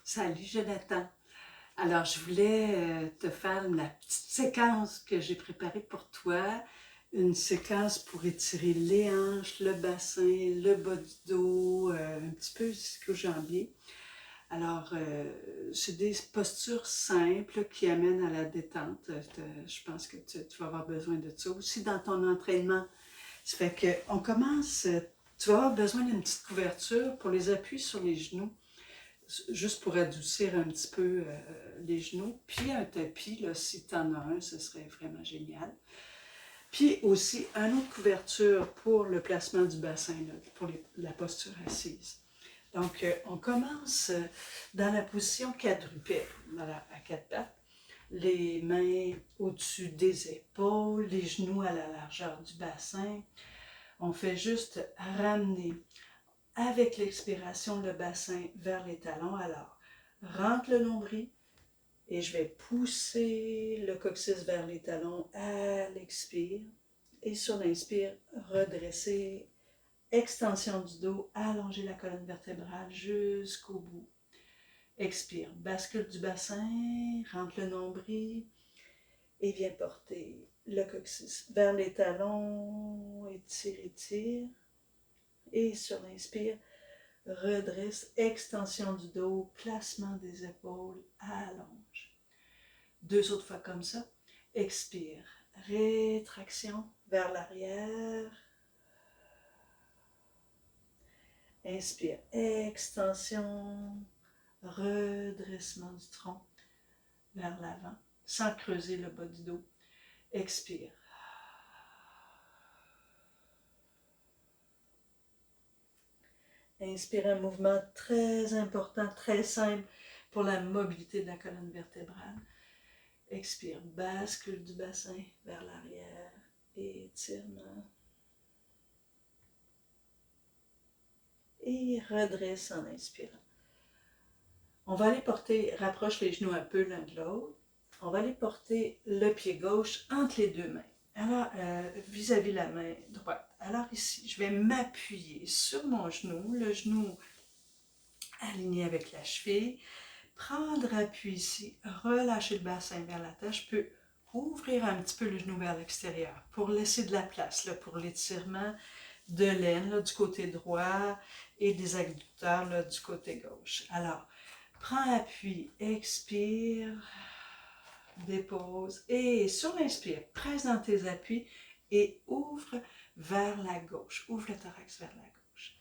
Salut Jonathan. Alors, je voulais te faire la petite séquence que j'ai préparée pour toi. Une séquence pour étirer les hanches, le bassin, le bas du dos, un petit peu jusqu'au jambier. Alors, c'est des postures simples qui amènent à la détente. Je pense que tu vas avoir besoin de ça aussi dans ton entraînement. Ça fait qu'on commence, tu vas avoir besoin d'une petite couverture pour les appuis sur les genoux juste pour adoucir un petit peu les genoux. Puis un tapis, là, si tu en as un, ce serait vraiment génial. Puis aussi, une autre couverture pour le placement du bassin, là, pour la posture assise. Donc, on commence dans la position quadrupède, voilà, à quatre pattes. Les mains au-dessus des épaules, les genoux à la largeur du bassin. On fait juste ramener avec l'expiration le bassin vers les talons. Alors, rentre le nombril et je vais pousser le coccyx vers les talons à l'expire. Et sur l'inspire, redresser, extension du dos, allonger la colonne vertébrale jusqu'au bout. Expire, bascule du bassin, rentre le nombril et viens porter le coccyx vers les talons, étire, étire. Et sur l'inspire, redresse, extension du dos, placement des épaules, allonge. Deux autres fois comme ça. Expire, rétraction vers l'arrière. Inspire, extension, redressement du tronc vers l'avant, sans creuser le bas du dos. Expire. Inspire, un mouvement très important, très simple pour la mobilité de la colonne vertébrale. Expire, bascule du bassin vers l'arrière, étirement. Et redresse en inspirant. On va aller porter, rapproche les genoux un peu l'un de l'autre. On va aller porter le pied gauche entre les deux mains. Alors, vis-à-vis la main droite. Alors ici, je vais m'appuyer sur mon genou, le genou aligné avec la cheville. Prendre appui ici, relâcher le bassin vers la tête. Je peux ouvrir un petit peu le genou vers l'extérieur pour laisser de la place là, pour l'étirement de l'aine là, du côté droit et des adducteurs là, du côté gauche. Alors, prends appui, expire, dépose et sur l'inspire, presse dans tes appuis et ouvre vers la gauche. Ouvre le thorax vers la gauche.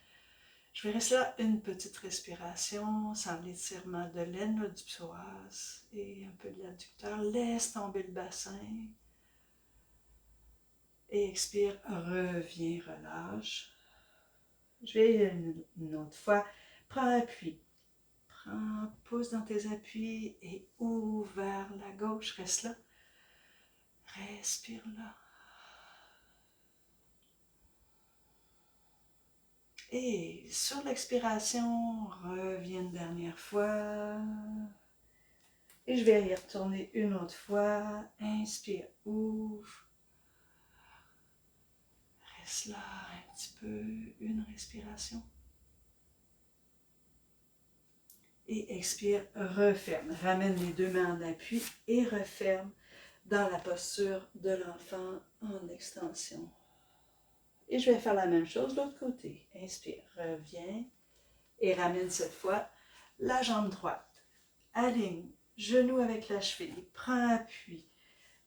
Je vais rester là une petite respiration, sans l'étirement de l'aine du psoas et un peu de l'adducteur. Laisse tomber le bassin. Et expire, reviens, relâche. Je vais une autre fois. Prends appui. Pousse dans tes appuis et ouvre vers la gauche. Reste là. Respire là. Et sur l'expiration, reviens une dernière fois. Et je vais y retourner une autre fois. Inspire, ouvre. Reste là un petit peu, une respiration. Et expire, referme. Ramène les deux mains en appui et referme dans la posture de l'enfant en extension. Et je vais faire la même chose de l'autre côté. Inspire, reviens et ramène cette fois la jambe droite. Aligne, genou avec la cheville, prends appui.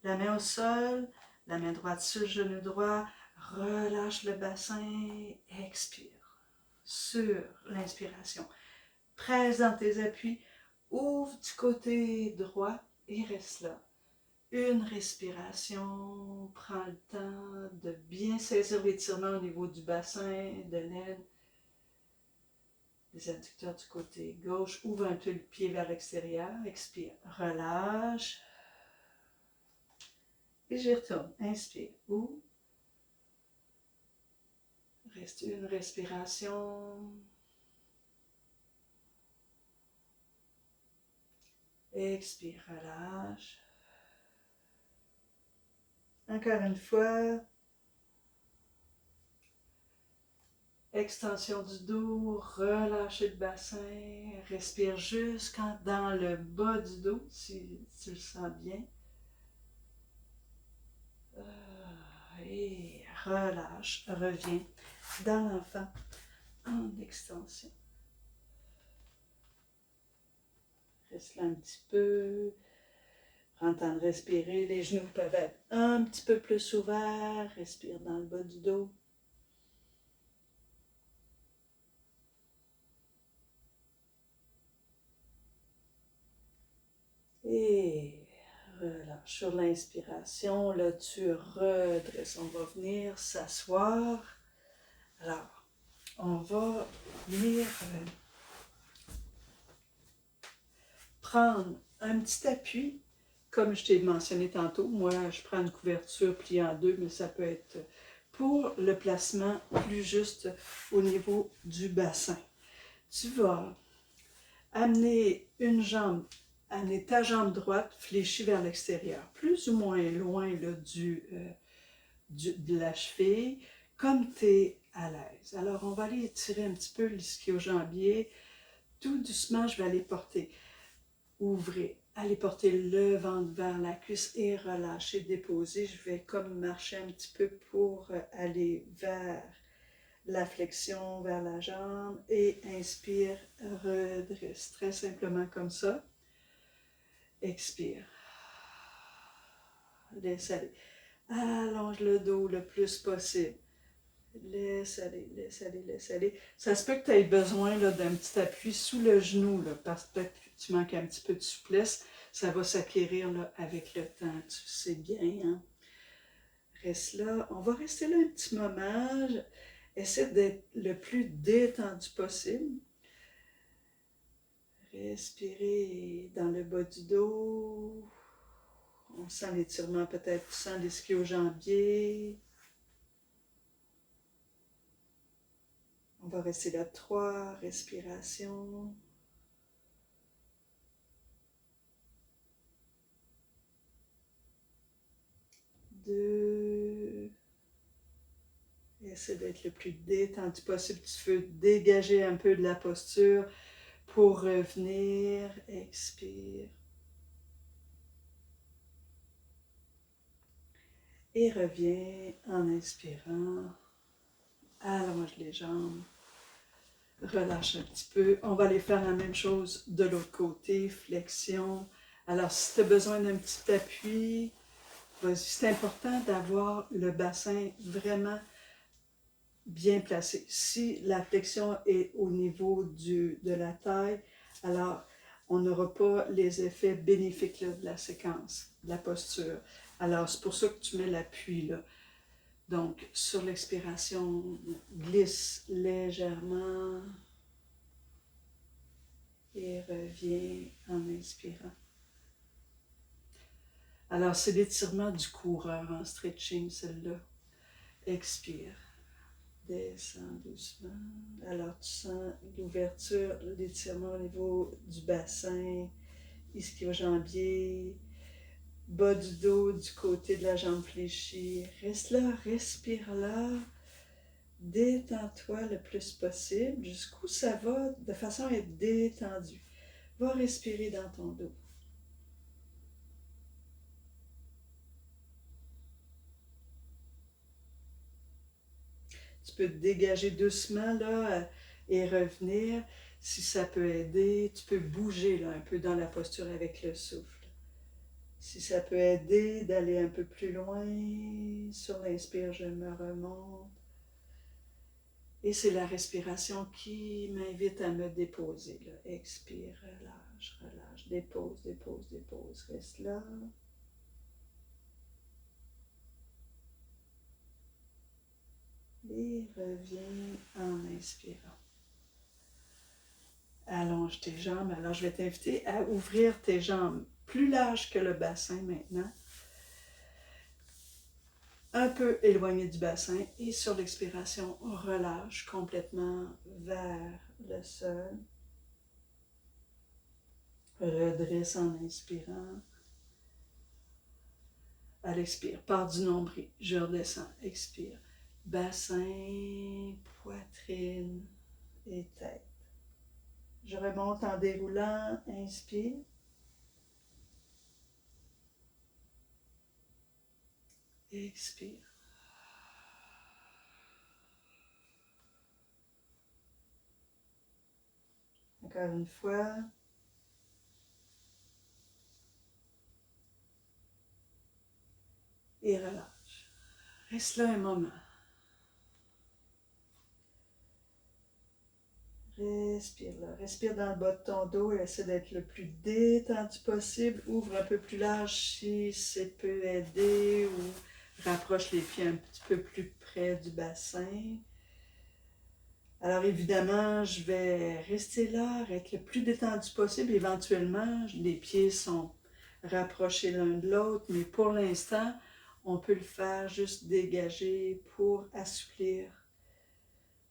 La main au sol, la main droite sur le genou droit, relâche le bassin, expire. Sur l'inspiration, presse dans tes appuis, ouvre du côté droit et reste là. Une respiration, prends le temps de bien saisir l'étirement au niveau du bassin, de l'aine, des adducteurs du côté gauche. Ouvre un peu le pied vers l'extérieur, expire, relâche. Et j'y retourne, inspire, ouvre. Reste une respiration. Expire, relâche. Encore une fois. Extension du dos, relâchez le bassin, respire jusqu'en dans le bas du dos si tu le sens bien. Et relâche, reviens dans l'enfant en extension. Reste là un petit peu. Prends le temps de respirer. Les genoux peuvent être un petit peu plus ouverts. Respire dans le bas du dos. Et relâche sur l'inspiration. Là, tu redresses. On va venir s'asseoir. Alors, on va venir prendre un petit appui. Comme je t'ai mentionné tantôt, moi, je prends une couverture pliée en deux, mais ça peut être pour le placement plus juste au niveau du bassin. Tu vas amener une jambe, amener ta jambe droite fléchie vers l'extérieur, plus ou moins loin là, de la cheville, comme tu es à l'aise. Alors, on va aller étirer un petit peu l'ischio-jambier. Tout doucement, je vais aller porter. Ouvrez, allez porter le ventre vers la cuisse et relâchez, déposez. Je vais comme marcher un petit peu pour aller vers la flexion, vers la jambe et inspire, redresse. Très simplement comme ça. Expire. Laisse aller. Allonge le dos le plus possible. Laisse aller, laisse aller, laisse aller. Ça se peut que tu aies besoin d'un petit appui sous le genou, là, parce que peut-être que tu manques un petit peu de souplesse. Ça va s'acquérir avec le temps, tu sais bien. Hein? Reste là. On va rester là un petit moment. Essaie d'être le plus détendu possible. Respirez dans le bas du dos. On sent l'étirement peut-être, tu sens l'ischio-jambier. On va rester là 3 respirations. 2. Essaie d'être le plus détendu possible. Tu veux dégager un peu de la posture pour revenir. Expire. Et reviens en inspirant. Allonge les jambes. Relâche un petit peu. On va aller faire la même chose de l'autre côté. Flexion. Alors, si tu as besoin d'un petit appui, vas-y. C'est important d'avoir le bassin vraiment bien placé. Si la flexion est au niveau de la taille, alors on n'aura pas les effets bénéfiques là, de la séquence, de la posture. Alors, c'est pour ça que tu mets l'appui là. Donc, sur l'expiration, glisse légèrement et reviens en inspirant. Alors, c'est l'étirement du coureur en stretching, celle-là. Expire. Descends doucement. Alors, tu sens l'ouverture, l'étirement au niveau du bassin, ischio-jambier, bas du dos, du côté de la jambe fléchie. Reste là, respire là. Détends-toi le plus possible jusqu'où ça va, de façon à être détendu. Va respirer dans ton dos. Tu peux te dégager doucement là et revenir. Si ça peut aider, tu peux bouger là, un peu dans la posture avec le souffle. Si ça peut aider d'aller un peu plus loin, sur l'inspire, je me remonte. Et c'est la respiration qui m'invite à me déposer. Là. Expire, relâche, relâche, dépose, dépose, dépose. Reste là. Et reviens en inspirant. Allonge tes jambes. Alors, je vais t'inviter à ouvrir tes jambes plus larges que le bassin maintenant. Un peu éloigné du bassin. Et sur l'expiration, on relâche complètement vers le sol. Redresse en inspirant. À l'expire, part du nombril. Je redescends. Expire. bassin, poitrine et tête. Je remonte en déroulant, inspire. Expire. Encore une fois. Et relâche. Reste là un moment. Respire là. Respire dans le bas de ton dos et essaie d'être le plus détendu possible. Ouvre un peu plus large si ça peut aider ou rapproche les pieds un petit peu plus près du bassin. Alors évidemment, je vais rester là, être le plus détendu possible. Éventuellement, les pieds sont rapprochés l'un de l'autre, mais pour l'instant, on peut le faire juste dégager pour assouplir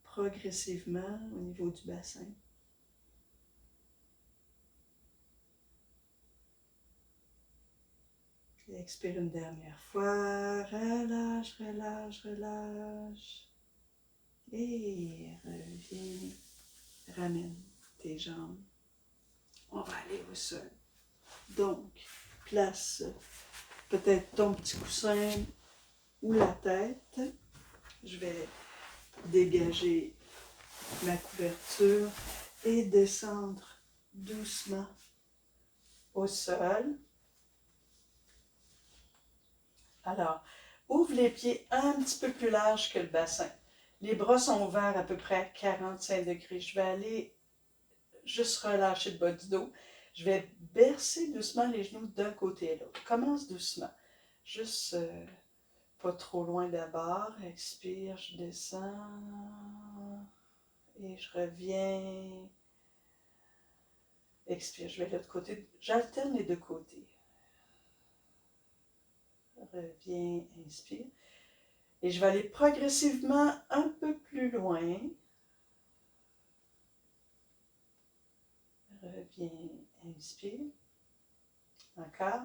progressivement au niveau du bassin. Et expire une dernière fois. Relâche, relâche, relâche. Et reviens. Ramène tes jambes. On va aller au sol. Donc, place peut-être ton petit coussin ou la tête. Je vais dégager ma couverture et descendre doucement au sol. Alors, ouvre les pieds un petit peu plus large que le bassin. Les bras sont ouverts à peu près à 45 degrés. Je vais aller juste relâcher le bas du dos. Je vais bercer doucement les genoux d'un côté à l'autre. Commence doucement. Juste pas trop loin d'abord. Expire, je descends. Et je reviens. Expire, je vais de l'autre côté. J'alterne les deux côtés. Reviens, inspire. Et je vais aller progressivement un peu plus loin. Reviens, inspire. Encore.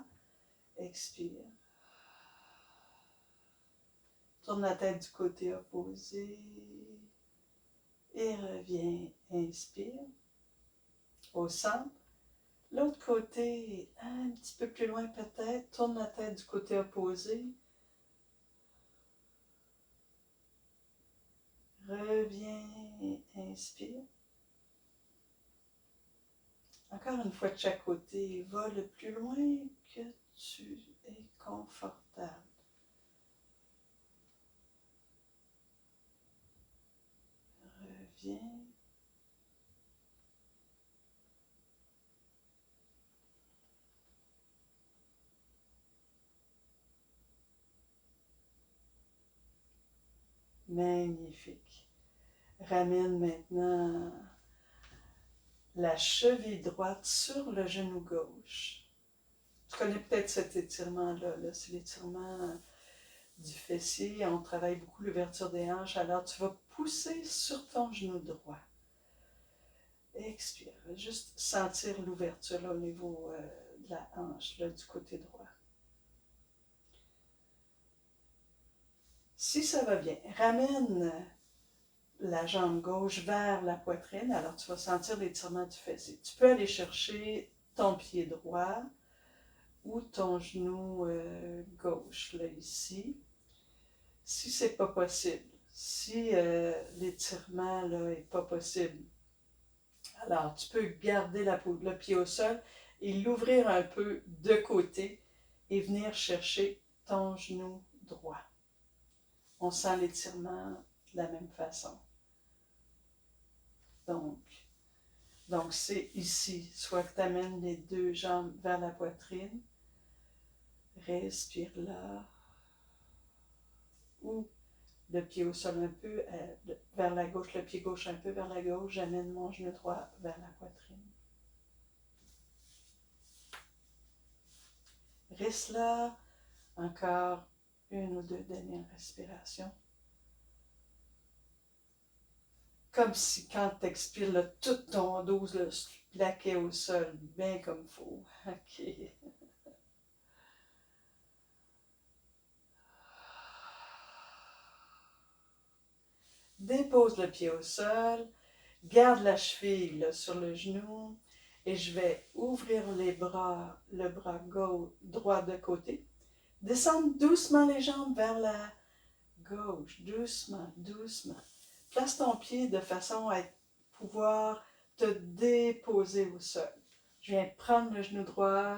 Expire. Tourne la tête du côté opposé. Et reviens, inspire. Au centre. L'autre côté, un petit peu plus loin peut-être. Tourne la tête du côté opposé. Reviens, inspire. Encore une fois de chaque côté, va le plus loin que tu es confortable. Reviens. Magnifique. Ramène maintenant la cheville droite sur le genou gauche. Tu connais peut-être cet étirement-là. Là, c'est l'étirement du fessier. On travaille beaucoup l'ouverture des hanches. Alors, tu vas pousser sur ton genou droit. Expire. Juste sentir l'ouverture là, au niveau de la hanche, là, du côté droit. Si ça va bien, ramène la jambe gauche vers la poitrine. Alors, tu vas sentir l'étirement du fessier. Tu peux aller chercher ton pied droit ou ton genou gauche, là, ici. Si c'est pas possible, si l'étirement là est pas possible, alors tu peux garder le pied au sol et l'ouvrir un peu de côté et venir chercher ton genou droit. On sent l'étirement de la même façon. Donc c'est ici, soit que tu amènes les deux jambes vers la poitrine, respire là, ou le pied au sol un peu vers la gauche, le pied gauche un peu vers la gauche, j'amène mon genou droit vers la poitrine. Reste là, encore une ou deux dernières respirations. Comme si quand tu expires, tout ton dos là, se plaquait au sol, bien comme il faut. OK. Dépose le pied au sol, garde la cheville là, sur le genou et je vais ouvrir les bras, le bras gauche, droit de côté. Descendre doucement les jambes vers la gauche, doucement, doucement. Place ton pied de façon à pouvoir te déposer au sol. Je viens prendre le genou droit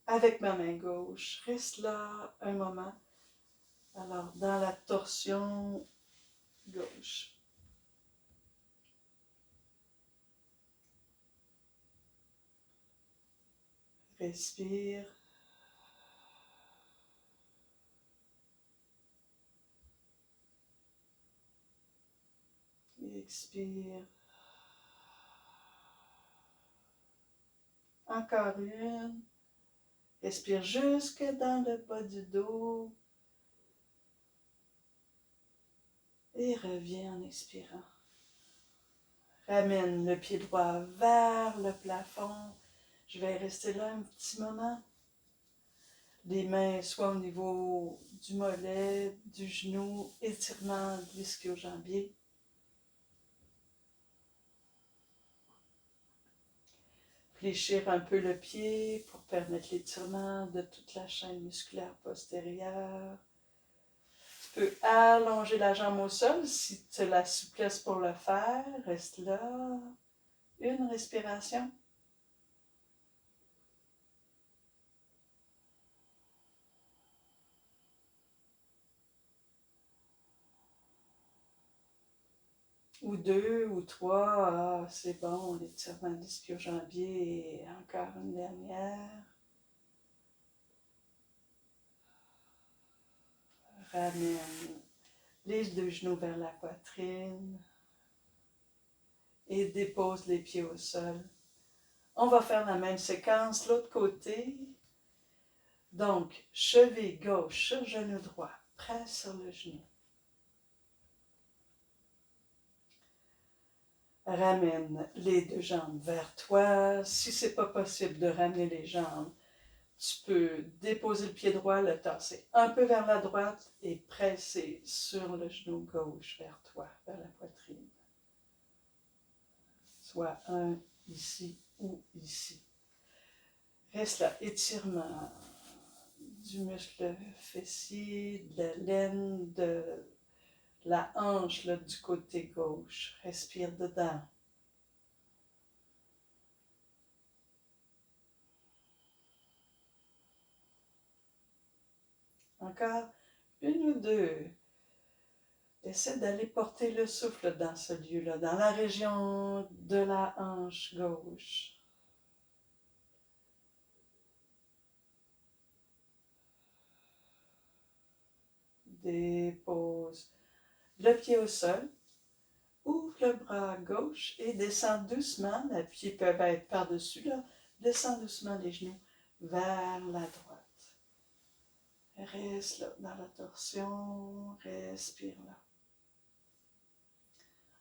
avec ma main gauche. Reste là un moment. Alors, dans la torsion gauche. Respire. Expire. Encore une. Respire jusque dans le bas du dos. Et reviens en expirant. Ramène le pied droit vers le plafond. Je vais rester là un petit moment. Les mains soit au niveau du mollet, du genou, étirement de l'ischio-jambier. Fléchir un peu le pied pour permettre l'étirement de toute la chaîne musculaire postérieure. Tu peux allonger la jambe au sol si tu as la souplesse pour le faire. Reste là. Une respiration. Ou deux, ou trois. Ah, c'est bon, l'étirement de l'ischio-jambier. Et encore une dernière. Ramène les deux genoux vers la poitrine. Et dépose les pieds au sol. On va faire la même séquence l'autre côté. Donc, cheville gauche sur genou droit, presse sur le genou. Ramène les deux jambes vers toi. Si ce n'est pas possible de ramener les jambes, tu peux déposer le pied droit, le tasser un peu vers la droite et presser sur le genou gauche vers toi, vers la poitrine. Soit un ici ou ici. Reste là, étirement du muscle fessier, de la laine, de la hanche là, du côté gauche. Respire dedans. Encore une ou deux. Essaie d'aller porter le souffle dans ce lieu-là, dans la région de la hanche gauche. Dépose le pied au sol. Ouvre le bras gauche et descends doucement. Les pieds peuvent être par-dessus là. Descends doucement les genoux vers la droite. Reste là dans la torsion. Respire là.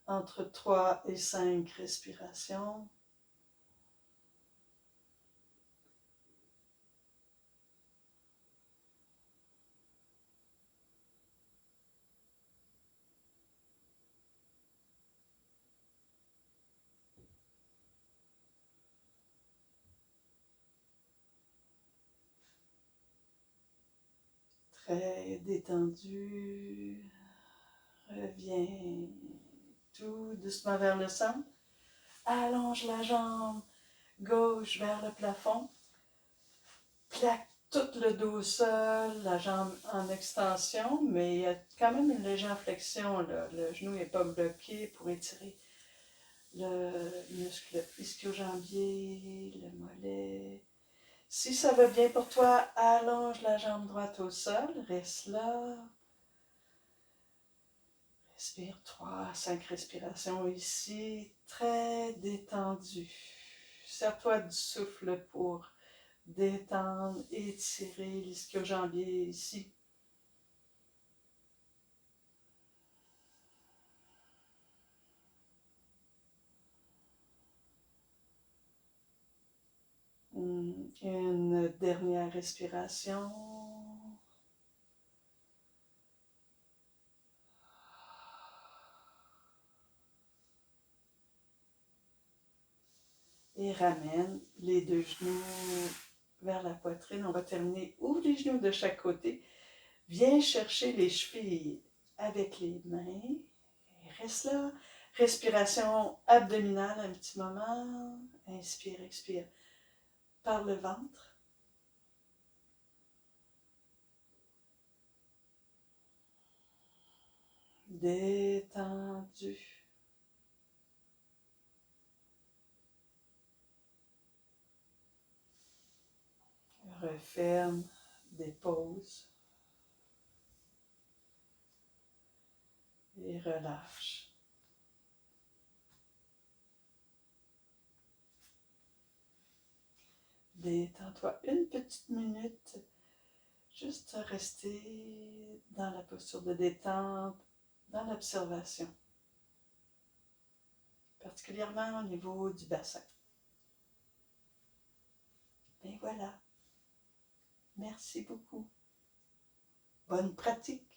Entre 3 et 5 respirations. Très détendu. Reviens tout doucement vers le centre. Allonge la jambe gauche vers le plafond. Plaque tout le dos au sol, la jambe en extension, mais il y a quand même une légère flexion. Là. Le genou n'est pas bloqué pour étirer le muscle ischio-jambier, le mollet. Si ça va bien pour toi, allonge la jambe droite au sol, reste là. Respire 3 à 5 respirations ici, très détendu. Serre-toi du souffle pour détendre, étirer l'ischio-jambier ici. Une dernière respiration. Et ramène les deux genoux vers la poitrine. On va terminer. Ouvre les genoux de chaque côté. Viens chercher les chevilles avec les mains. Et reste là. Respiration abdominale un petit moment. Inspire, expire. Par le ventre. Détendu. Referme des pauses. Et relâche. Détends-toi une petite minute, juste à rester dans la posture de détente, dans l'observation, particulièrement au niveau du bassin. Et voilà. Merci beaucoup. Bonne pratique.